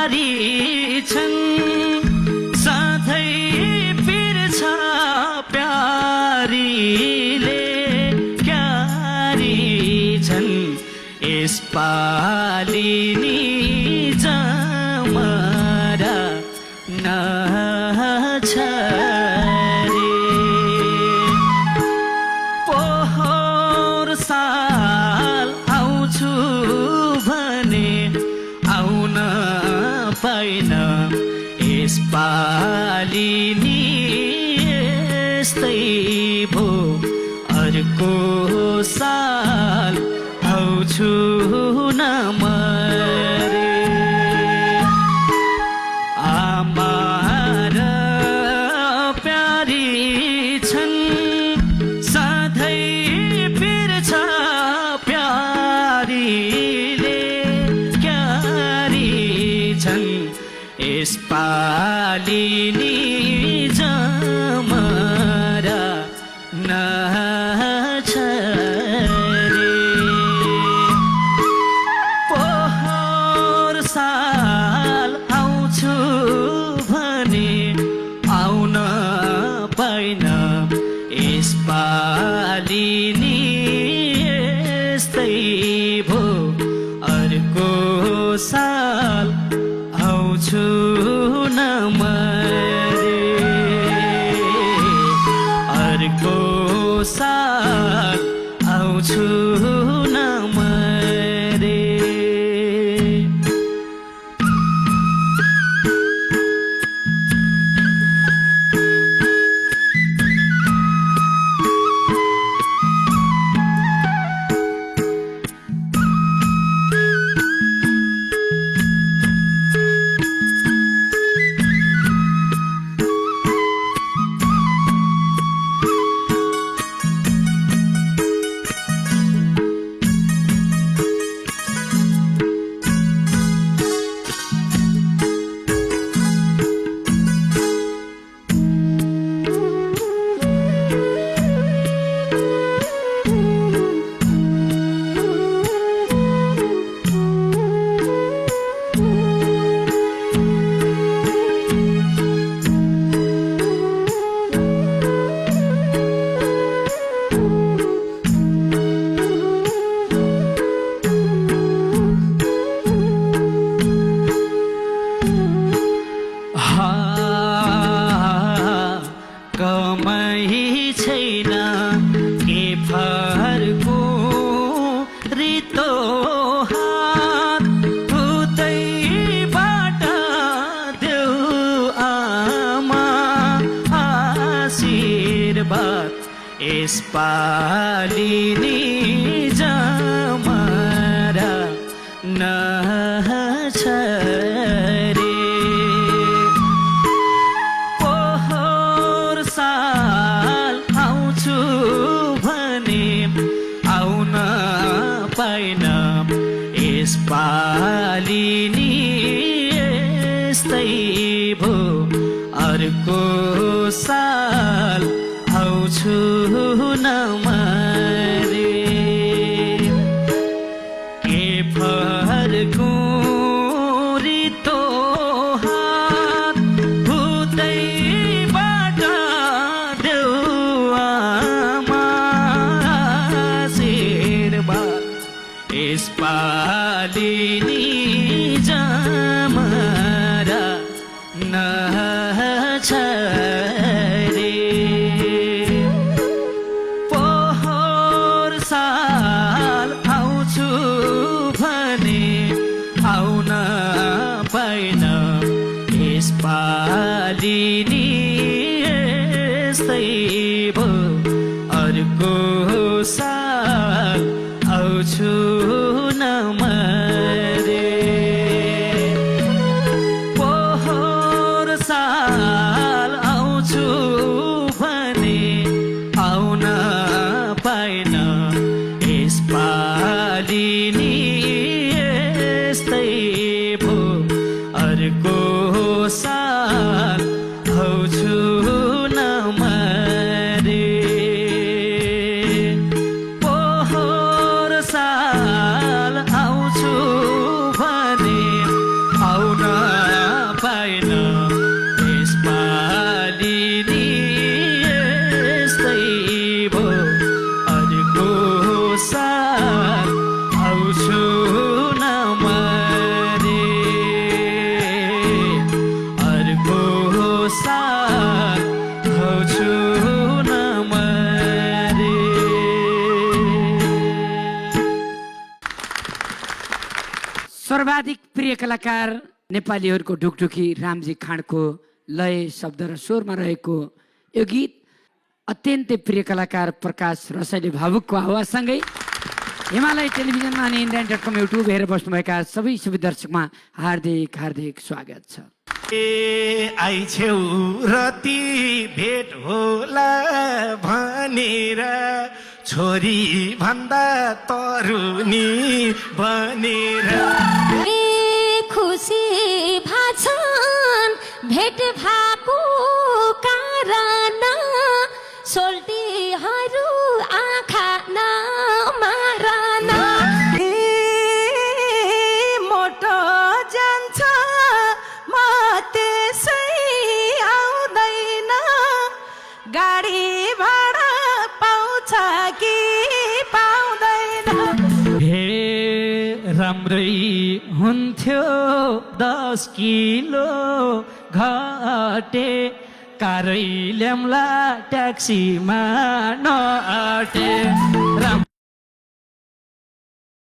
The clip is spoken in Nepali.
प्यारी छन् सधैँ बिर्छ प्यारीले क्यारी छन् यसपालि नि जमरा नछ रे पोहोर साल आउँछु भने आउन पाइन यसपालि नि यस्तै भो अर्को साल आउँछु न मरे आमा र प्यारी छन् सधैँ बिर्छ प्यारीले क्यारी छन् यसपालि नि जमरा नछ रे पोहोर साल आउँछु भने आउन पाइन यसपालि नि यस्तै भो अर्को साल आउँछु न मरे अर्को साल आउँछु न मरे कमै छैन के फरको रितो हात उतैबाट देऊ आमा आशीर्वाद यसपालि नि जमरा नछ रे पोहोर साल आउँछु भने आउन पाइन यसपालि नि यस्तै भो अर्को साल आउँछु न मरे के फरको रितो हात उतैबाट देऊ आमा आशीर्वाद यसपालि नि जमरा नछ रे पोहोर साल आउँछु भने आउन पाइन यसपालि नि यस्तै भो अर्को साल आउँछु न मरे पोहोर साल आउँछु भने आउन पाइन यसपालि नि यस्तै भो अर्को साल आउँछु प्रिय कलाकार नेपालीहरूको ढुकढुकी रामजी खाँडको लय शब्द र स्वरमा रहेको यो गीत अत्यन्तै प्रिय कलाकार प्रकाश रसाइली भावुकको आवाजसँगै हिमालय टेलिभिजनमा अनि इन्डियन.com युट्युब हेरेर बस्नुभएका सबै दर्शकमा हार्दिक हार्दिक स्वागत छ। आइछेउ रति भेट होला भनेर छोरी भन्दा तरुनी बनेर खुसी भाछन् भेट भएको कारण सोल्टीहरू आँखा नमारन मोटो जान्छ म त्यसै आउँदैन गाडी भाडा पाउँछ कि पाउँदैन हे राम्रै हुन्थ्यो 10 किलो घटे कारै ल्याम्ला ट्याक्सीमा नअटे